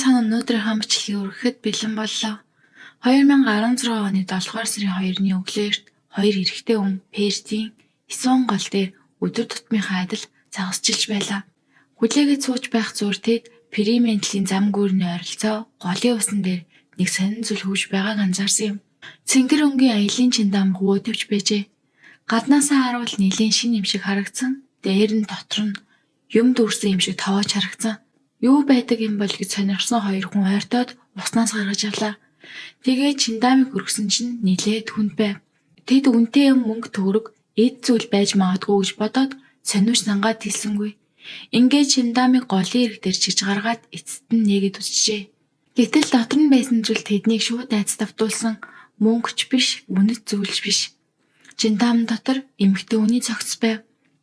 цаана өнөөдрийнхөө бичлэгийг өргөхөд бэлэн боллоо. 2016 оны 7 дугаар сарын 2-ны өглөөрт хоёр эрэгтэй хүн Персийн Исван гол дээр өдөр тутмынхаа адил загасжилж байлаа. Хүлээгээд сууж байх зуур тэд Периментлийн зам гүүрний ойролцоо голын усан дээр нэг сонин зүйл хөвж байгааг анзаарсан юм. Цэнгэр өнгийн аялын чиндам хөвөөдөвч байжээ. Гаднаасаа харуул нилийн шин юм шиг харагдсан. Дээр нь дотор нь юм дүүрсэн юм шиг тоож харагдсан. Юу байдаг юм бол гэж сонирхсон хоёр хүн ойртоод уснаас гаргаж авлаа. Тэгээд чиндамыг хөргсөн чинь нилээд хүнд байв. Тэд үнэтэй юм мөнгө төгрөг эд зүйл байж магадгүй гэж бодоод сониуч сангаад хэлсэнгүй. Ингээд чиндамыг голын ирэг дээр чиж гаргаад эцэст нь нэгэд үсчээ. Гэтэл дотор нь байсан зүйл тэднийг шууд айц давтуулсан мөнгөч биш, үнэт зүйлч биш. Чиндам дотор эмэгтэй хүний цогц байв.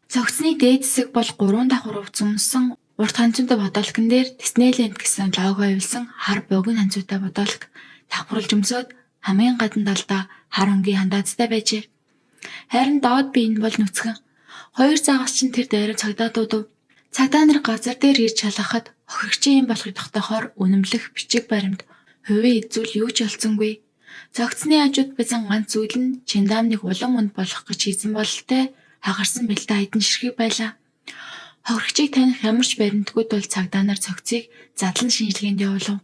Цогцны дээд хэсэг бол 3 давхар увцсансан урт ханцуутай бодолкон дээр Disneyland гэсэн лого авилсан хар богино ханцуутай бодолк давхарлж өмсөд хамгийн гадна талдаа хар өнгийн хандаацтай байжээ. Харин доод биенд бол нүцгэн. Хоёр загас чинь тэр дээрээ цагдаа дуудав. Цагдаа нар газар дээр ирж шалгахад хохирогчийн юм болохыг тогтоохоор үнэмлэх бичиг баримт хувийн эзүүл юу ч олцсонгүй. Цогцны хажууд байсан ганц зүйл нь чиндамныг улам үнд болох гэж хийсэн бололтой хагарсан бэлтэ хайдан ширхэг байлаа. Хохирогчийг таних ямар ч баримтгүй тул цагдаа нар цогцыг задлан шинжилгээнд явуулав.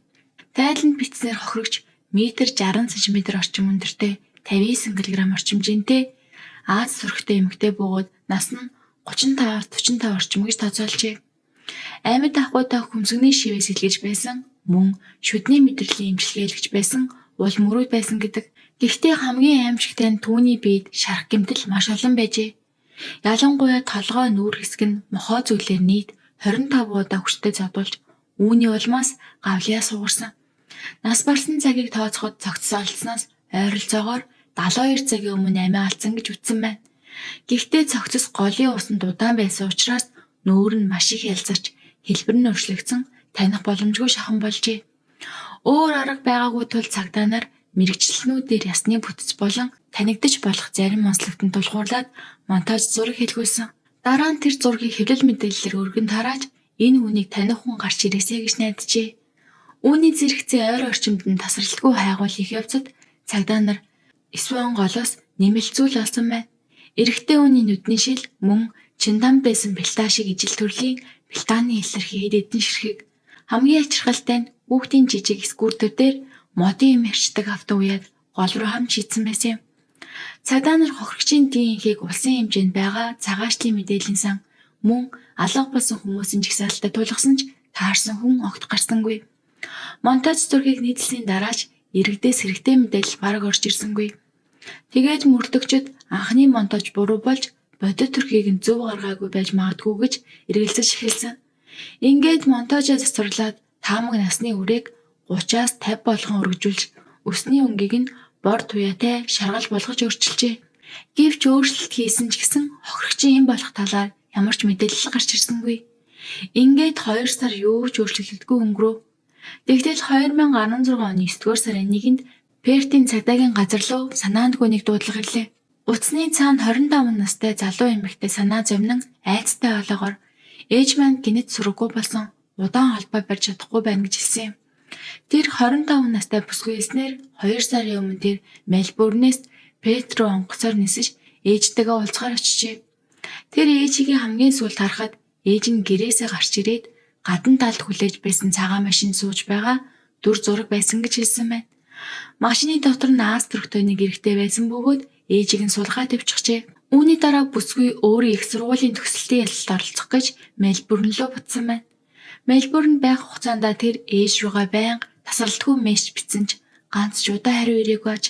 Тайланд бичснээр хохирогч метр 60 см орчим өндөртэй 59 кг орчимжинтэй Аз сурхтай эмэгтэй бөгөөд нас нь 35-45 орчим гэж тооцоолжээ. Амьд ахуйтай хөмсгний шивээс илгэж байсан мөн шүдний мэдрэлийн имчилгээлэгч байсан уул мөрүүд байсан гэдэг. Гэхдээ хамгийн аимшигтай нь түүний биед шарх гэмтэл маш олон байжээ. Ялангуяа толгой нүүр хэсэг нь мохоо зүйлээр нийт 25 удаа хүчтэй задуулж үүний улмаас гавлиа суугарсан. Нас барсан цагийг тооцоход цогцос олдсноос ойролцоогоор 72 цагийн өмнө амиа алдсан гэж үздэн байна. Гэхдээ цогцос голын усанд удаан байсан учраас нүүр нь маш их ялзарч хэлбэр нь өршлөгдсөн таних боломжгүй шахан болжээ. Өөр арга байгаагүй тул цагдаа нар мэрэгчлэнүүдээр ясны бүтэц болон танигдаж болох зарим онцлогтод тулгуурлаад монтаж зураг хэлгүүлсэн. Дараа нь тэр зургийг хэвлэл мэдээллээр өргөн тарааж энэ хүнийг таних хүн гарч ирээсэй гэж найджээ. Үүний зэрэгцээ ойр орчимд нь тасралтгүй хайгуул их явцад цагдаа нар Исван голоос нэмэлцүүл олсон байна. Эрэгтэй хүний нүдний шил мөн чиндам байсан бэлтаа шиг ижил төрлийн бэлтааны илэрхий хэд эдэн ширхэг. Хамгийн ачирхалтай нь хүүхдийн жижиг скутер дээр модын юм ярьчдаг авто уяад гол руу хамж шийдсэн байсан юм. Цагдаа нар хохирогчийн диинхийг улсын хэмжээнд байгаа цагаачлын мэдээллийн сан мөн алга болсон хүмүүсийн жигсаалтад тулгасан ч таарсан хүн огт гарсангүй. Монтаж зургийг нийтлсийн дараач иргэдээс хэрэгтэй мэдээлэл бараг орж ирсэнгүй. Тэгээд мөрдөгчд анхны монтаж буруу болж бодит төрхийг нь зөв гаргаагүй байж магадгүй гэж эргэлзэж эхэлсэн. Ингээд монтажаа засварлаад таамаг насны үрээг 30-аас 50 болгон өргөжүүлж өсний өнгийг нь бор туяатай шаргал болгож өөрчилжээ. Гэвч өөрчлөлт хийсэн ч гэсэн хохирогчийн юм болох талаар ямар ч мэдээлэл гарч ирсэнгүй. Ингээд 2 сар юу ч өөрчлөгддөггүй өнгөрөв. Тэгтэл 2016 оны 9-р сарын 1-нд Пертийн цагдаагийн газар руу санаандгүй нэг дуудлага ирлээ. Утасны цаана 25 настай залуу эмэгтэй санаа зовнин айцтай олоогоор ээж маань гинэт сургаггүй болсон удаан холбоо барьж чадахгүй байна гэж хэлсэн юм. Тэр 25 настай бүсгүй эснэр 2 сарын өмнө тэр Мельбурнээс Перт руу онгоцоор нисэж ээжтэйгээ уулзахаар очижээ. Тэр ээжигээ хамгийн сүүлд харахад ээж нь гэрээсээ гарч ирээд гадна талд хүлээж байсан цагаан машинд сууж байгаа дүр зураг байсан гэж хэлсэн байна. Машины дотор нь Аз төрхтэй нэг эрэгтэй байсан бөгөөд ээжийг нь сулгаа тавьчихжээ. Үүний дараа бүсгүй өөрийн их сургуулийн төгсөлтийн ялалт оролцох гэж Мельбурн руу буцсан байна. Мельбурн байх хугацаанд тэр ээж руугаа байнга тасралтгүй мессеж бичсэн ч ганц ч удаа хариу ирээгүй аж.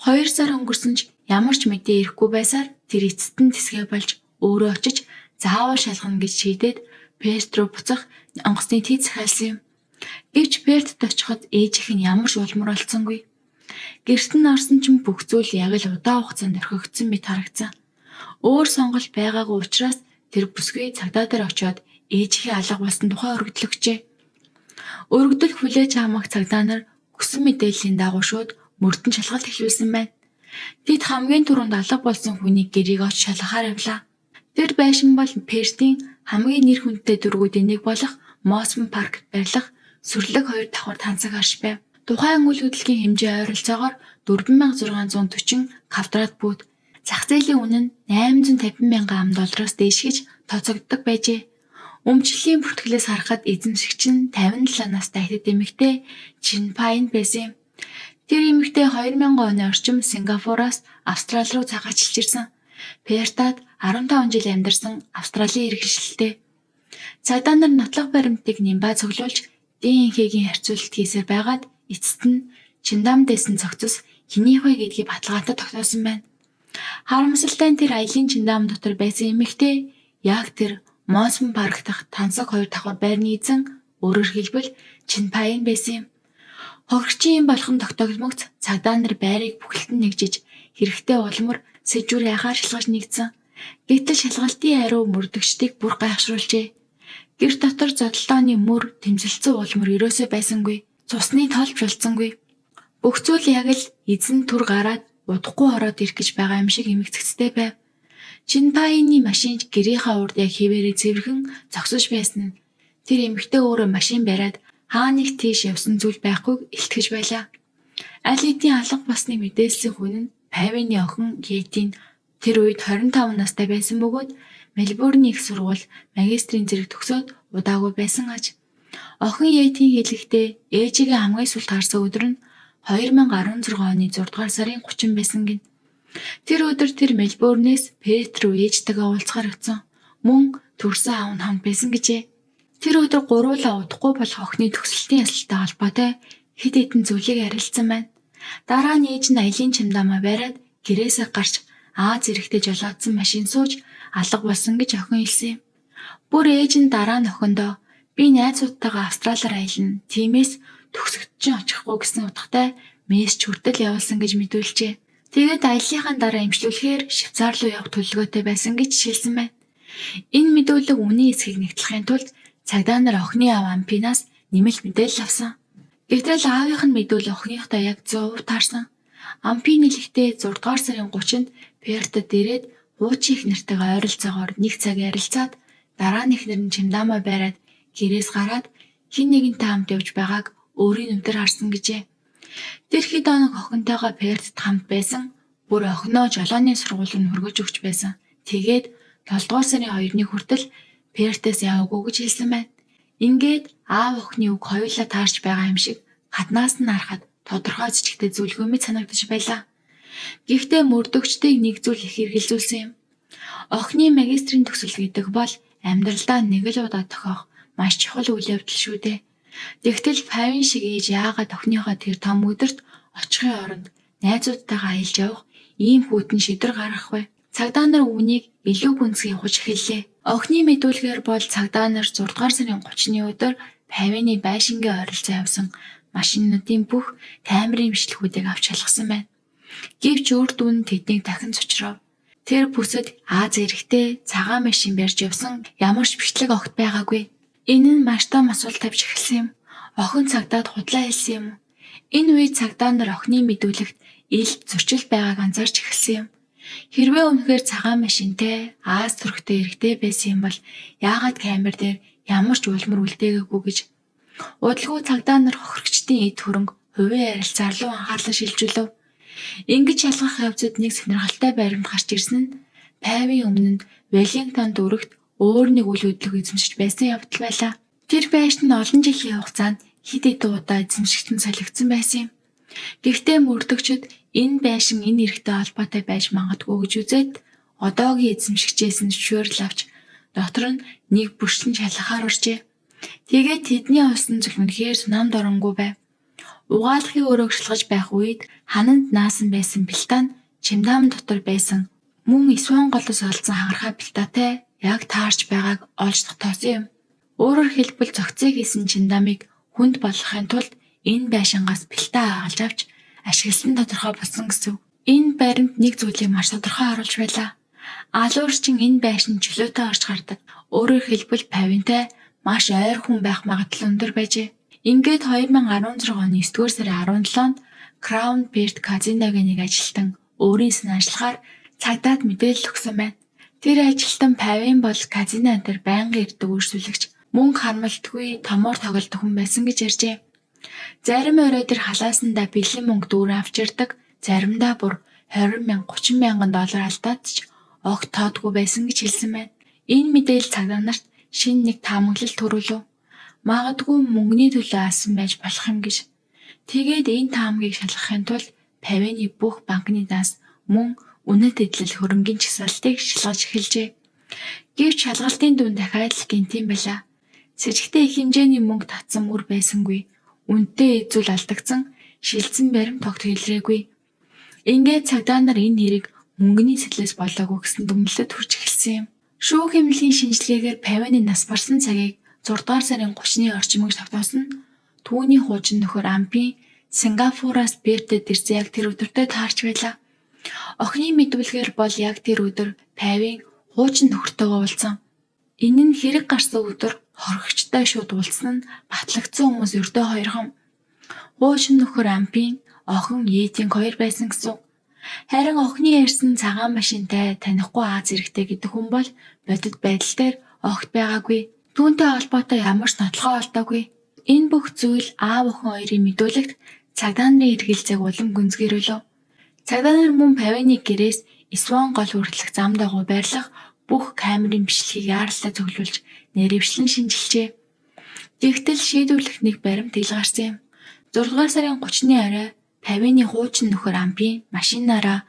2 сар өнгөрсөн ч ямар ч мэдээ ирэхгүй байсаар тэр эцэст нь тэсгээ болж өөрөө очиж заавал шалгана гэж шийдээд Перт руу буцах онгоцны тийц захиалсан юм. Гэвч Пертт очиход ээжийнх нь ямар ч улмар олцсонгүй. Гэрт нь орсон чинь бүх зүйл яг л удаан хугацаанд орхигдсон мэт харагдсан. Өөр сонголт байгаагүй учраас тэр бүсгүй цагдаа дээр очиод ээжийнхээ алга болсон тухай өргөдөл өгчээ. Өргөдөл хүлээж авах цагдаа нар хүссэн мэдээллийн дагуу шууд мөрдөн шалгалт эхлүүлсэн байна. Тэд хамгийн түрүүнд алга болсон хүнийг гэрийг очиж шалгахаар явлаа. Тэр байшин бол Пертийн хамгийн нэр хүндтэй дөрвүүдийн нэг болох Мосман паркт байрлах сүрлэг 2 давхар тансаг арш байв. Тухайн үйл хөдлөлийн хэмжээ ойролцоогоор 4640 квадрат фут. Зах зээлийн үнэ нь 850 мянган $8 дээш гэж тооцогддог байжээ. Өмчлөлийн бүртгэлээс харахад эзэмшигч нь 57 настай хятад эмэгтэй Чин Пайн байсан юм. Тэр эмэгтэй 2000 оны орчим Сингапураас Австрали руу цагаачлж ирсэн. Пертад 15 жил амьдарсан Австралийн иргэншилтэй. Цагдаа нар нотлох баримтыг нимба цуглуулж ДНХ-гийн харьцуулалт хийсээр байгаад эцэст нь Чиндам дэсэн цогцос хэний вэ гэдгийг баталгаатай тогтоосон байна. Харамсалтай нь тэр аялын Чиндам дотор байсан эмэгтэй яг тэр Мосмон парк дахь тансаг 2 давхар байрны эзэн, өөрөөр хэлбэл Чин Пайн байсан юм. Хохирогчийн юм болгон тогтоогдмогц цагдаа нар байрыг бүхэлдэн нэгжиж хэрэгтэй улмар сэжүүр яхаар шалгаж нэгдсэн. Гэтэл шалгалтын хариу мөрдөгчдийг бүр гайхшруулжээ. Гэр дотор зодолтооны мөр тэмцэлцэн улмар ерөөсөө байсангүй. Цусны толж болцсонгүй. Бүх зүйл яг л эзэн түр гараад удахгүй ороод ирэх гэж байгаа юм шиг эмэгцэгцтэй байв. Чин Пайны машин гэрийнхаа урд яг хэвээрээ цэвэрхэн зогсож байсан нь тэр эмэгтэй өөрөө машин бариад хаа нэг тийш явсан зүйл байхгүйг илтгэж байлаа. Аль хэдийн алга басны мэдээлсэн хүн нь Павины охин Йетийн тэр үед 25 настай байсан бөгөөд Мельбурний их сургууль магистрийн зэрэг төгсөөд удаагүй байсан аж. Охин Йетийн хэлэхдээ ээжигээ хамгийн сүүлд харсан өдөр нь 2016 оны 6 дугаар сарын 30 байсан гин. Тэр өдөр тэр Мельбурнээс Перт рүү ээжтэйгээ уулзахаар очсон. Мөн төрсөн аав нь хамт байсан гэжээ. Тэр өдөр гуруула удахгүй болох охины төгсөлтийн ясалтай холбоотой хэд хэдэн зүйлийг ярилцсан байна. Дараа нь ээж нь аялын чимдамаа бариад гэрээсээ гарч Аз эрэхтэй жолоодсон машин сууж алга болсон гэж охин хэлсэн юм. Бүр ээж нь дараа нь охиндоо би найзуудтайгаа Австралиар аялна. Тиймээс төгсөгт чинь очихгүй гэсэн утгатай мессеж хүртэл явуулсан гэж мэдүүлжээ. Тэгээд аяллахын дараа эмчлүүлэхээр Швейцар руу явах төлөвлөгөөтэй байсан гэж шилжсэн байна. Энэ мэдүүлэг үнийн эсхийг нэгтлэхийн тулд цагдаа нар охины аав Ампинаас нэмэлт мэдээлэл авсан. Гэтэл аавынх нь мэдүүлэл охиныхтой яг 100% таарсан. Ампин хэлэхдээ 6 дугаар сарын 30-нд Пертад ирээд хуучин их нартайгаа ойролцоогоор 1 цаг ярилцаад дараа нь ихнэр нь чимдамаа бариад гэрээс гараад хин нэгэнтэй хамт явж байгааг өөрийн нүдээр харсан гэжээ. Тэр хэд хоног охинтойгоо Пертад хамт байсан. Бүр охиноо жолооны сургууль руу хөргөж өгч байсан. Тэгээд 7 дугаар сарын 2-ны хүртэл Пертээс яваагүй гэж хэлсэн байна. Ингээд аав охины үг хоёулаа таарч байгаа юм шиг гаднаас нь харахад тодорхой зэчигтэй зүйлгүй мэт санагдаж байлаа. Гэхдээ мөрдөгчдийг нэг зүйл их хэрэгэлзүүлсэн юм. Охины магистрийн төгсөл гэдэг бол амьдралдаа нэг л удаа тохиох маш чухал үйл явдал шүү дээ. Тэгтэл Павин шиг ээж яагаад охиныхоо тэр том өдөрт очихын оронд найзуудтайгаа аялж явах ийм хүйтэн шийдвэр гаргах вэ? Цагдаа нар үүнийг илүү гүнзгий явуулж эхэллээ. Охины мэдүүлгээр бол цагдаа нар 6 дугаар сарын 30-ны өдөр Павины байшингийн ойролцоо явсан машинуудын бүх камерын бичлэгүүдийг авч шалгасан байна. Гэвч үр дүн тэднийг дахин цочров. Тэр бүсэд Аз эрэхтэй цагаан машин барьж явсан ямар ч бичлэг огт байгаагүй. Энэ нь маш том асуулт тавьж эхэлсэн юм. Охин цагдаад худлаа хэлсэн юм. Энэ үед цагдаа нар охины мэдүүлэгт ил зөрчил байгааг анзаарч эхэлсэн юм. Хэрвээ үнэхээр цагаан машинтай Аз төрхтэй эрэхтэй байсан юм бол яагаад камер дээр ямар ч улмар үлдээгээгүй гэж удалгүй цагдаа нар хохирогчдын эд хөрөнгө хувийн ярилцаар руу анхаарлаа шилжүүлв. Ингэж шалгах явцад нэг сонирхолтой баримт гарч ирсэн нь Павийн өмнө нь Веллингтон дүүрэгт өөр нэг үйл хөдлөг эзэмшиж байсан явдал байлаа. Тэр байшин нь олон жилийн хугацаанд хэд хэдэн удаа эзэмшигтэн солигдсон байсан юм. Гэхдээ мөрдөгчд энэ байшин энэ эрхтэй холбоотой байж магадгүй гэж үзээд одоогийн эзэмшигчээс нь зөвшөөрөл авч дотор нь нэг бүрчлэн шалгахаар оржээ. Тэгээд тэдний усан зүйл үнэхээр сунамд оронгүй байв. Угаалгын өрөөг шалгаж байх үед хананд наасан байсан бэлтаа нь чимдам дотор байсан мөн эсвэн голоос олдсон хагархай бэлтаатай яг таарч байгааг олж тогтоосон юм. Өөрөөр хэлбэл зохицыг хийсэн чимдамыг хүнд болгохын тулд энэ байшингаас бэлтаа хагалж авч ашигласан тодорхой болсон гэсэн. Энэ баримт нэг зүйлийг маш тодорхой харуулж байлаа. Алуурчин энэ байшин чөлөөтэй орж гардаг. Өөрөөр хэлбэл Павинтай маш ойр хүн байх магадлал өндөр байжээ. Ингээд 2016 оны 9-р сарын 17-нд Crown Pert казиногийн нэг ажилтан өөрийн санаачлахаар цагдаад мэдээлэл өгсөн байна. Тэр ажилтан Павин бол казино дээр байнга ирдэг үйлчлүүлэгч. Мөн харамлдаггүй томоор тоглодог хүн байсан гэж ярьжээ. Зарим оройдэр халаасандаа бэлэн мөнгө дүүрэн авч ирдэг, заримдаа бүр 20,000, 30,000 доллар алдаад ч огт тоодгүй байсан гэж хэлсэн байна. Энэ мэдээлэл цагдаа нарт шинэ нэг таамаглал төрүүлв. Магадгүй мөнгөний төлөө алсан байж болох юм гэж. Тэгээд энэ таамгийг шалгахын тулд Павины бүх банкны данс мөн үнэт эдлэл хөрөнгийн чагсаалтыг шалгаж эхэлжээ. Гэвч шалгалтын дунд дахиад л гинтийн байлаа. Сэжигтэй их хэмжээний мөнгө татсан мөр байсангүй. Үнэтэй эзүүл алдагдсан, шилжсэн баримт тогт хэлрээгүй. Ингээд цагдаа нар энэ нэрийг мөнгөний сэтлээс болоогүй гэсэн дүгнэлтэд хүрч эхэлсэн юм. Шүүх эмнэлгийн шинжилгээгээр Павины нас барсан цагийг 6 дугаар сарын 30-ны орчим гэж тогтоосон нь түүний хуучин нөхөр Ампи Сингапураас Пертэд ирсэн яг тэр өдөртөө таарч байлаа. Охины мэдүүлгээр бол яг тэр өдөр Павин хуучин нөхөртөөгөө уулзсан. Энэ нь хэрэг гарсан өдөр хоригчтой шууд уулзсан нь батлагдсан хүмүүс ердөө хоёрхан. Хуучин нөхөр Ампийн охин Етинг хоёр байсан гэсэн. Харин охины ярьсан цагаан машинтай танихгүй Аз хэрэгтэй гэдэг хүн бол бодит байдал дээр огт байгаагүй. Түүнтэй холбоотой ямар ч нотлохоо олдоогүй. Энэ бүх зүйл аав охин хоёрын мэдүүлэгт цагдаа нарын эргэлзээг улам гүнзгийрүүлв. Цагдаа нар мөн Павины гэрээс Исван гол хүртэлх зам дагуу байрлах бүх камерын бичлэгийг яаралтай цуглуулж нэрвчлэн шинжилжээ. Тэгтэл шийдвэрлэх нэг баримт ил гарсан юм. 6 дугаар сарын 30-ны орой Павины хуучин нөхөр Ампи машинаараа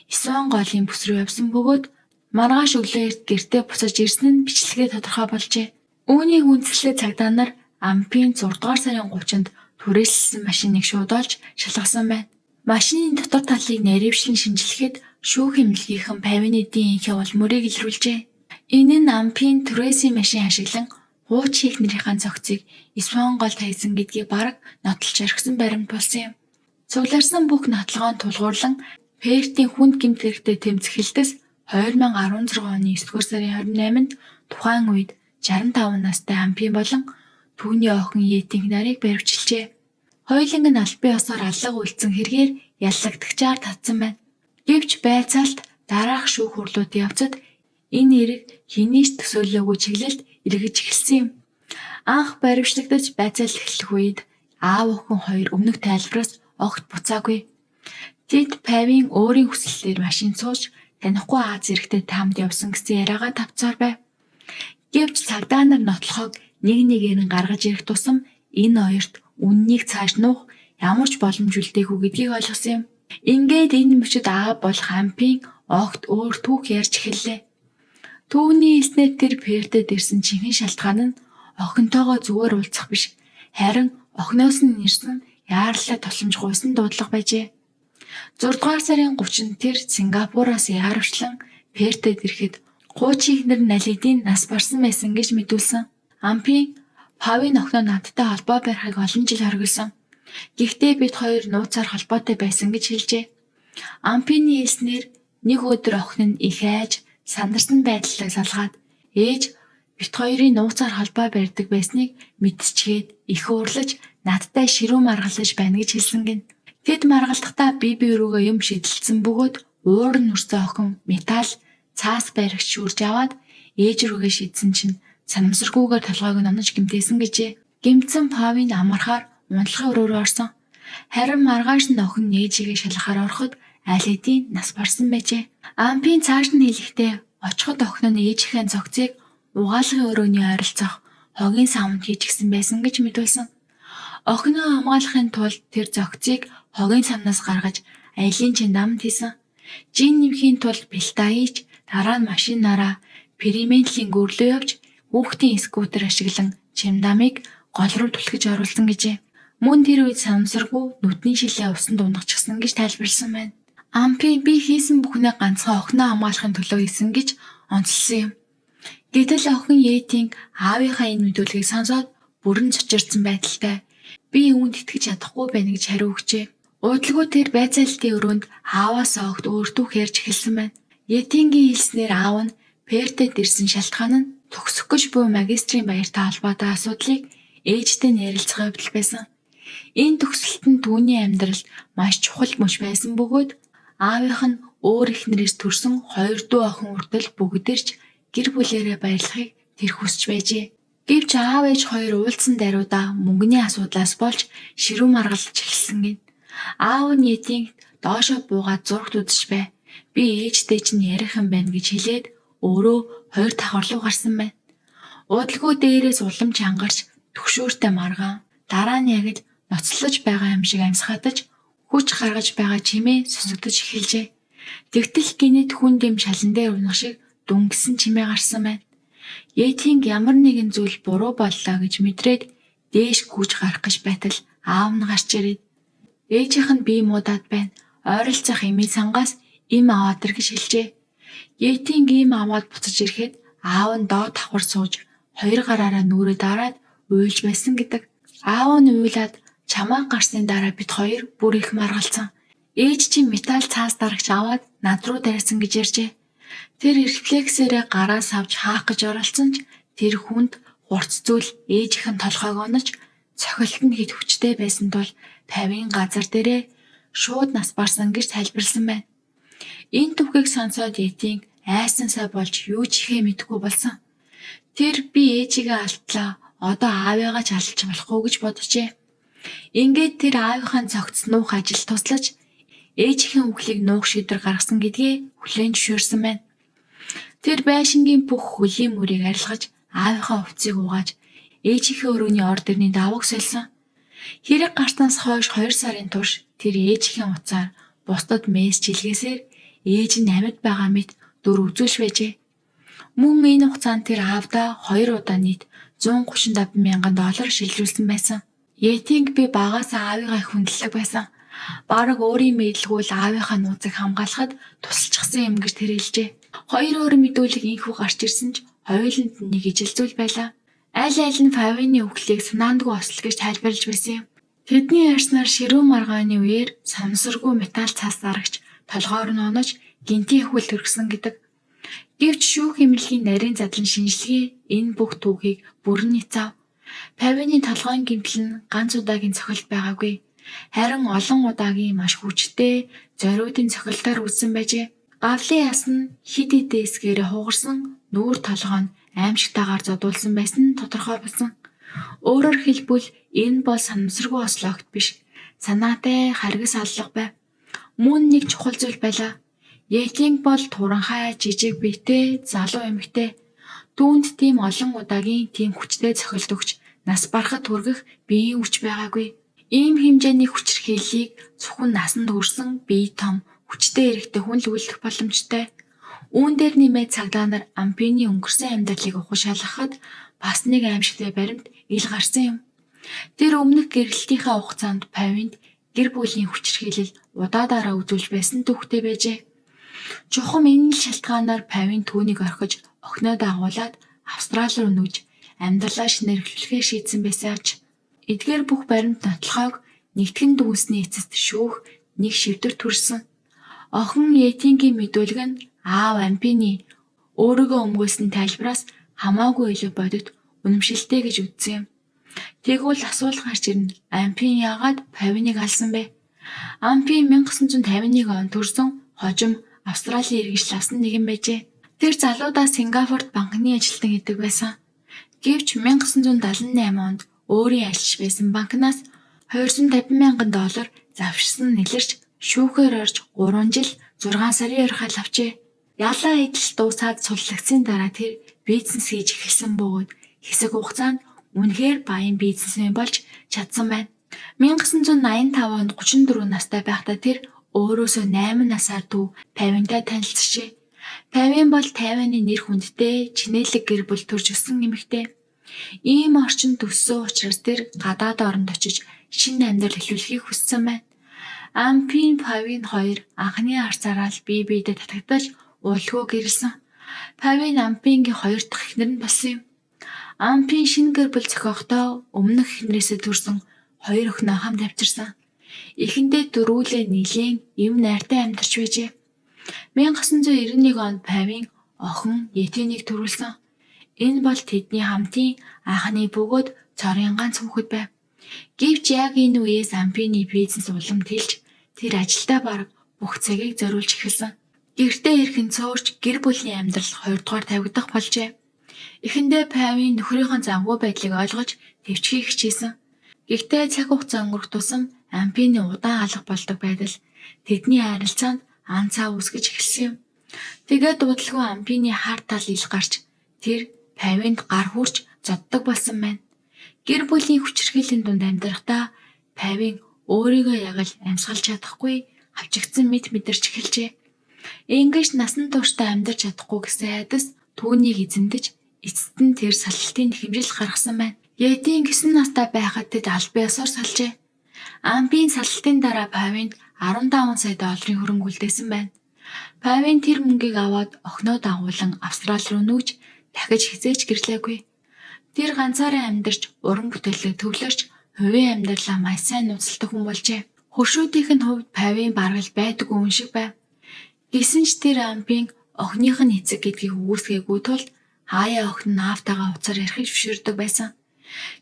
Исван голын бүс рүү явсан бөгөөд маргааш өглөө эрт гэртээ буцаж ирсэн нь бичлэгээ тодорхой болжээ. Үүнийг үндэслэх цагдаа нар Ампийн 6 дугаар сарын 30-нд түрээсэлсэн машиныг шууд олж шалгасан байна. Машины дотор талыг нэрвчлэн шинжилэхэд шүүх эмнэлгийнхэн Павины эдийн инхээ улмөрийг илрүүлжээ. Энэ нь Ампийн түрээсийн машин ашиглан хуучин эхнэрийнхээ цогцыг Исван гол тавьсан гэдгийг бараг нотолж орхисон баримт болсон юм. Цугларсан бүх нотлогоон тулгуурлан Пертийн хүнд гэмт хэрэгтэй тэмцэх хэлтэс 2016 оны 9 дугаар сарын 28-нд тухайн үед 65 настай Ампи болон түүний охин Етинг нарыг баривчилжээ. Хоёуланг нь албан ёсоор алга үлдсэн хэрэгээр яллагдагчаар татсан байна. Гэвч байцаалт дараах шүүх хурлуудын явцад энэ хэрэг хэний ч төсөөлөөгүй чиглэлд эргэж эхэлсэн юм. Анх баривчлагдаж байцаал эхлэх үед аав охин хоёр өмнөх тайлбараас огт буцаагүй. Тэд Павин өөрийн хүслээр машин сууж танихгүй Аз хэрэгтэй таамд явсан гэсэн яриагаа тавцаар байв. Гэвч цагдаа нар нотлохог нэг нэгээр нь гаргаж ирэх тусам энэ хоёрт үннийг цааш нуух ямар ч боломж үлдээгүй гэдгийг ойлгосон юм. Ингээд энэ мөчөд аав болох Ампийн огт өөр түүх ярьж эхэллээ. Түүний эснээр тэр Пертэд ирсэн чихэн шалтгаан нь охинтойгоо зүгээр уулзах биш, харин охиноос нь ирсэн яаралтай тусламж гуйсан дуудлага байжээ. 6 дугаар сарын 30-нд тэр Сингапураас яарвчлан Пертэд ирэхэд хуучин эхнэр Налидийн нас барсан байсан гэж мэдүүлсэн. Ампийн Павин охиноо надтай холбоо барихыг олон жил хориглосон. Гэхдээ бид хоёр нууцаар холбоотой байсан гэж хэлжээ. Ампины хэлснээр нэг өдөр охин нь их айж сандарсан байдлаа салгаад ээж бит хоёрын нууцаар холбоо барьдаг байсныг мэдчихээд их уурлаж надтай ширүү маргалж байна гэж хэлсэн гин. Тэд маргалдахдаа бие рүүгээ юм шидэлцсэн бөгөөд уур нь үрсэн охин металл цаас баригч үрж аваад ээж рүүгээ шидсэн чинь санамсаргүйгээр толгойг нь онож гэмтээсэн гэжээ. Гэмтсэн Павин амархаар унтлахын өрөөрөө орсон. Харин маргааш нь охин ээжигээ шалгахаар ороход аль хэдийн нас барсан байжээ. Ампийн цааш нь хэлэхдээ очиход охин нь ээжийнхээ цогцыг угаалгын өрөөний ойролцоох хогийн савнд хийж гисэн байсан гэж мэдүүлсэн. Охиноо хамгаалахын тулд тэр цогцыг хогийн савнаас гаргаж аялын чиндамд хийсэн. Жин нэмхийн тулд бэлтаийч дараа нь машинаараа периментлийн гүрлөө явж хүүхдийн скутер ашиглан чимдамыг гол руу түлхэж оруулсан гэжээ. Мөн тэр үед санамсаргүй нүдний шилээ усанд унгачсан гэж тайлбарласан байна. Ампи би хийсэн бүхнээ ганцхан охиноо хамгаалахын төлөө хийсэн гэж онцлсан юм. Гэтэл охин Етинг аавынхаа энэ мэдүүлгийг сонсоод бүрэн цочирдсан байдалтай. Би үүнд итгэж чадахгүй байна гэж хариу өгчээ. Удалгүй тэр байцаалтын өрөөнд ааваасаа огт өөртөө ярьж эхэлсэн байна. Етингийн хэлснээр аав нь Пертэд ирсэн шалтгаан нь төгсөх гэж буй магистрийн баяртай холбоотой асуудлыг ээжтэй ярилцах явдал байсан. Энэ төгсөлт нь түүний амьдралд маш чухал мөч байсан бөгөөд аавынх нь өөр эхнэрээс төрсөн хоёр дүү охин үртэл бүгдээрч гэр бүлээрээ баярлахыг тэр хүсч байжээ. Гэвч аав ээж хоёр уулзсан даруйдаа мөнгөний асуудлаас болж ширүү маргалж эхэлсэн гин. Аав нь Етинг доошо буугаад зурагт үзэж бай. Би ээжтэй чинь ярих юм байна гэж хэлээд өөрөө хоёр давхар руу гарсан байна. Удалгүй дээрээс улам чангарч түгшүүртэй маргаан дараа нь яг л ноцлож байгаа юм шиг амьсгатаж хүч гаргаж байгаа чимээ сонсогдож эхэлжээ. Тэгтэл гинэт хүн дэм шалан дээр унах шиг дүнгэсэн чимээ гарсан байна. Етинг ямар нэгэн зүйл буруу боллоо гэж мэдрээд дээш гүйж гарах гэж байтал аав нь гарч ирээд ээжийнх нь бие муудаад байна. Ойролцох эмээ сангаас им аваад ир гэж хэлжээ. Етинг им аваад буцаж ирэхэд аав нь доод давхар сууж хоёр гараараа нүрээ дараад уйлж байсан гэдэг. Аав нь уйлаад чамаа гарсны дараа бид хоёр бүр их маргалцсан. Ээж чинь металл цаас дарагч аваад над руу дайрсан гэж ярьжээ. Тэр рефлексээрээ гараас авч хаах гэж оролцсон ч тэр хүнд хурц зүйл ээжийнх нь толгойг онож цохилт нь хэд хүчтэй байсан тул тавийн газар дээрээ шууд нас барсан гэж тайлбарласан байна. Энэ түүхийг сонсоод Етинг айсансаа болж юу ч ихээ мэдэхгүй болсон. Тэр би ээжигээ алдлаа. Одоо аавыгаа ч алдаж болохгүй гэж боджээ. Ингээд тэр аавынхаа цогц нуух ажил туслаж ээжийнхэн үхлийг нуух шийдвэр гаргасан гэдгээ хүлээн зөвшөөрсөн байна. Тэр байшингийн бүх хөлийн мөрийг арилгаж аавынхаа хувцсыг угааж ээжийнхээ өрөөний ор дэрний даваг сольсон. Хэрэг гартнаас хойш 2 сарын турш тэр ээжийнхээ утсаар бусдад мессеж илгээсээр ээж нь амьд байгаа мэт дүр үзүүлж байжээ. Мөн энэ хугацаанд тэр аавдаа 2 удаа нийт $135,000 шилжүүлсэн байсан. Етинг би багаасаа аавыгаа их хүндэлдэг байсан. Бараг өөрийн мэдлгүй л аавынхаа нууцыг хамгаалахад тусалчихсан юм гэж тэр хэлжээ. Хоёр өөр мэдүүлэг инхүү гарч ирсэн ч хоёуланд нь нэг ижил зүйл байлаа. Аль нь Павины үхлийг санаандгүй осол гэж тайлбарлаж байсан юм. Тэдний ярьснаар ширүү маргааны үеэр санамсаргүй металл цаас дарагч толгойр нь онож гинтийн өхвөл төргсөн гэдэг. Гэвч шүүх эмнэлгийн нарийн задлан шинжилгээ энэ бүх түүхийг бүрэн нийцав. Павины толгойн гэмтэл нь ганц удаагийн цохилт байгаагүй. Харин олон удаагийн маш хүчтэй зориудын цохилтоор үүссэн байжээ. Гавлын яс нь хид эсгээр хугарсан нүүр толгой нь аимшигтайгаар зодуулсан байсан нь тодорхой болсон. Өөрөөр хэлбэл энэ бол санамсаргүй ослогт биш. Санаатай харгас аллах байв. Мөн нэг чухал зүйл байлаа. Етинг бол туранхай жижиг биетэй залуу эмэгтэй. Түүнд тийм олон удаагийн тийм хүчтэй цохилт өгч нас барахад хүргэх биеийн хүч байгаагүй. Ийм хэмжээний хүчирхийллийг зөвхөн насанд хүрсэн бие том хүчтэй эрэгтэй хүн л үлдэх боломжтой. Үүн дээр нэмээд цагдаа нар Ампины өнгөрсөн амьдралыг ухаашаалгахад бас нэг аимшигтай баримт ил гарсан юм. Тэр өмнөх гэрэлтийнхаа хугацаанд Павинд гэр бүлийн хүчирхийлэл удаадараа үзүүлж байсан түүхтэй байжээ. Чухам энэ л шалтгаанаар Павин түүнийг орхиж охиноо дагуулад Австрали руу нүүж амьдралаа шинээр эхлүүлэхээ шийдсэн байсан авч эдгээр бүх баримт нотлохойг нэгтгэн дүнсний эцэст шүүх нэг шивдэр төрсөн. Охин Етингийн мэдүүлэг нь аав Ампины өөрийгөө өмгөөсөн тайлбараас хамаагүй илүү бодит үнэмшилтэй гэж үзсэн юм. Тэгвэл асуулт гарч ирнэ. Ампин яагаад Павиныг алсан бэ? Ампин 1951 онд төрсөн хожим Австралийн иргэншил авсан нэгэн байжээ. Тэр залуудаа Сингапурт банкны ажилтан гэдэг байсан. Гэвч 1978 онд өөрийн альч байсан банкнаас $250,000 завширсан нэлэрч шүүхээр орж 3 жил 6 сарын орхиол авчээ. Ялаа идэл дуусаад суллагдсны дараа тэр бизнес хийж эхэлсэн бөгөөд хэсэг хугацаанд үнэхээр баян бизнесмен болж чадсан байна. 1985 онд 34 настай байхдаа тэр өөрөөсөө 8 насаар дүү Павинтай танилцжээ. Павин бол Тайваны нэр хүндтэй чинэлэг гэр бүл төрж өссөн эмэгтэй. Ийм орчинд өссөн учраас тэр гадаад оронд очиж шинэ амьдрал эхлүүлэхийг хүссэн байна. Ампин Павин хоёр анхны харцаараа л бие биедээ татагдаж уулгүй гэрэлсэн. Павин Ампингийн хоёр дахь эхнэр нь болсон юм. Ампин шинэ гэр бүл зохиохдоо өмнөх эхнэрээсээ төрсэн хоёр охиноо хамт авчирсан. Эхэндээ дөрвөлээ нилийн эм найртай амьдарч байжээ. 1991 онд Павин охин Етинийг төрүүлсэн. Энэ бол тэдний хамтын анхны бөгөөд цорын ганц хүүхэд байв. Гэвч яг энэ үеэс Ампины бизнес улам тэлж тэр ажилдаа бараг бүх цагийг зориулж эхэлсэн. Гэртээ ирэхэн цөөрч гэр бүлийн амьдрал 2 дугаар тавигдах болжээ. Эхэндээ Павийн нөхрийнхөө замгүй байдлыг ойлгож төвчхийг хичээсэн. Гэхдээ цаг хугацаа өнгөрөх тусам Ампины удаан алга болдог байдал тэдний харилцаанд ан цав үүсгэж эхэлсэн юм. Тэгээд удалгүй Ампины хар тал ил гарч тэр Павинд гар хүрч зоддог болсон байна. Гэр бүлийн хүчирхийллийн дунд амьдрахдаа Павийн өөрийгөө яг л амьсгалж чадахгүй хавчигдсан мэт мэдэрч эхэлжээ. Ингэж насан туршдаа амьдарч чадахгүй гэсэн айдас түүнийг эзэмдэж эцэст нь тэр салхилтын хэмжил гаргасан байна. Етийн 9 настай байхад тэд албан ёсоор салжээ. Ампийн салхилтын дараа Павинд 15 сая долларын хөрөнгө үлдээсэн байна. Павийн тэр мөнгийг аваад охиноо дагуулan Австрали руу нүүж дахиж хизээч гэрлээгүй. Тэр ганцаараа амьдарч уран бүтээлээ төвлөрч хувийн амьдралаа маш сайн нууцлдаг хүн болжээ. Хөршүүдийнх нь хувьд Павийн бараг л байдаггүй хүн шиг байв. Гэсэн ч тэр Ампийн охиных нь эцэг гэдгийг үүсгээгүй тул хаяа охин нь аавтайгаа уцаар ярих зөвшөөрдөг байсан.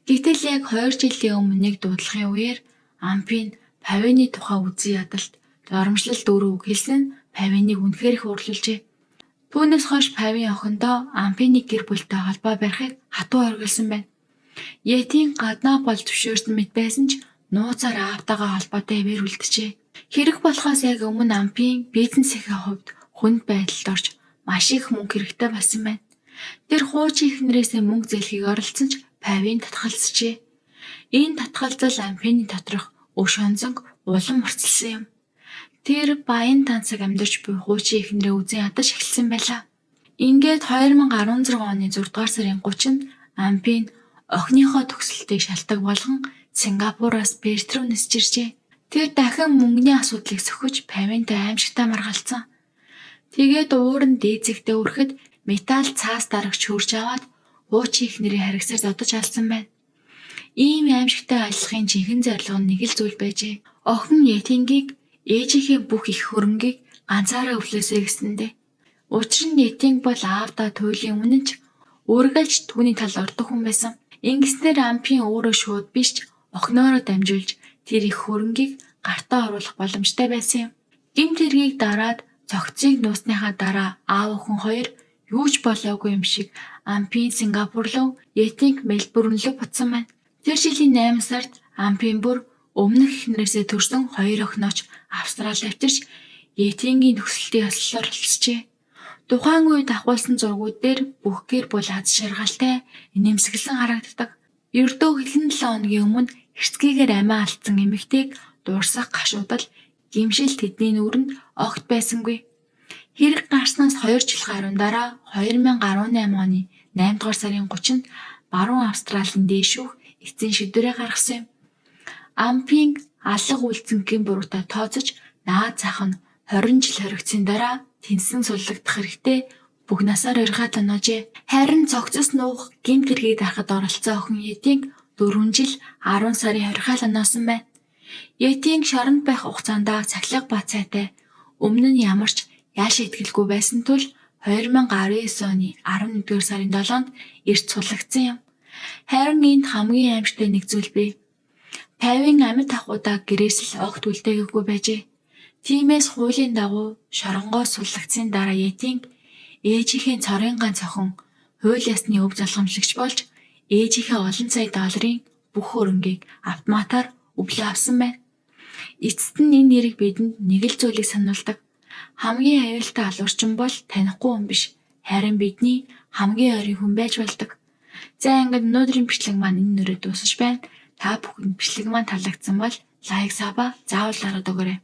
Гэтэл яг 2 жилийн өмнө нэг дуудлагын үеэр Ампийн Павины тухай үзий ядалт доромжлол дөрөв үг хэлсэн нь Павиныг үнэхээр их урлуулжээ. Түүнээс хойш Павийн охиндоо Ампины гэр бүлтэй холбоо барихыг хатуу оргилсан байна. Етийн гаднаа бол зөвшөөрсөн мэт байсан ч нууцаар аавтайгаа холбоотой хэвээр үлджээ. Хэрэг болохоос яг өмнө Ампийн бизнесийн хувьд хүнд байдалд орж маш их мөнгө хэрэгтэй болсон байна. Тэр хуучин эхнэрээсээ мөнгө зээлхийг оролцсон ч Павийн татгалзжээ. Энэ татгалзал Ампины доторх өш онзонг улам уртсалсан юм. Тэр баян тансаг амьдарч буй хуучин эхнэрээ үзэн ядаж эхэлсэн байлаа. Ингээд 2016 оны 6 дугаар сарын 30-нд Ампийн охиныхоо төгсөлтийг шалтгаан болгон Сингапураас Перт рүү нисэж иржээ. Тэр дахин мөнгөний асуудлыг сөхөж Павинтай аимшигтай маргалцсан. Тэгээд ууран дээцэгтэй өрэхэд металл цаас дарагч хөрж аваад хуучин эхнэрийн харгасаар зодож алсан байна. Ийм аимшигтай ажиллахын жинхэнэ зорилго нь нэг л зүйл байжээ. Охин Етингийг ээжийнхээ бүх их хөрөнгийг ганцаараа өвлөөсэй гэсэндээ. Учир нь Етинг бол аавдаа туйлын өмнө ч үргэлж түүний тал ордог хүн байсан. Ингэснээр Ампийн өөрөө шууд биш ч охиноороо дамжуулж тэр их хөрөнгийг гартаа оруулах боломжтой байсан юм. Гэмт хэргийг дараад цогцыг нуусныхаа дараа аав охин хоёр юу ч болоогүй юм шиг Ампийн Сингапур руу Етинг Мельбурн руу буцсан байна. Тэр жилийн 8 сард Ампийн бүр өмнөх эхнэрээсээ төрсөн 2 охинооч Австрали авчирч Етингийн төгсөлтийн ёслолоор олцжээ. Тухайн үед авахулсан зургууд дээр бүх гэр бүл аз жаргалтай инээмсэглэн харагддаг. Ердөө хэдэн 7 хоногийн өмнө хэрцгийгээр амиа алдсан эмэгтэйг дурсах гашуудал гимшил тэдний нүрэнд огт байсангүй. Хэрэг гарснаас 2 жил гаруй дараа 2018 оны 8 дугаар сарын 30-нд баруун Австралийн дээшүүх эцсийн шийдвэрээ гаргасан юм. Ампийн алга үйлцэнгийн буруутай тооцож наад зах нь 20 жил хоригдсны дараа тэнцэн суллагдах хэрэгтэй бүх насаар орхиад оноожээ. Харин цогцос нуух гэмт хэргийг дарахад оролцсон охин Етинг 4 жил 10 сарын хорихаал оноосон байна. Етинг шоронд байх хугацаанд цахилга ба цайтай өмнө нь ямарч яаш итгэлгүй байсан тул 2019 оны 11-р сарын 7-нд эрт суллагдсан юм. Харин энд хамгийн аимшигтай нэг зүйл бий. Павийн амьд ахуйдаа гэрээс л огт үлдээгээгүй байжээ. Тиймээс хуулийн дагуу шоронгоос суллагдсны дараа Етинг ээжийнхээ цорын ганц охин хууль ёсны өв залгамжлагч болж ээжийнхээ олон сая долларын бүх хөрөнгийг автоматар өвлөө авсан байна. Эцэст нь энэ нэрийг бидэнд нэг л зүйлийг сануулдаг. Хамгийн аюултай алуурчин бол танихгүй хүн биш, харин бидний хамгийн ойрын хүн байж болдог. За ингээд өнөөдрийн бичлэг маань энэ нэрээр дуусаж байна. Та бүхэнд бичлэг маань таалагдсан бол лайк, саба заавал дараад өгөөрэй.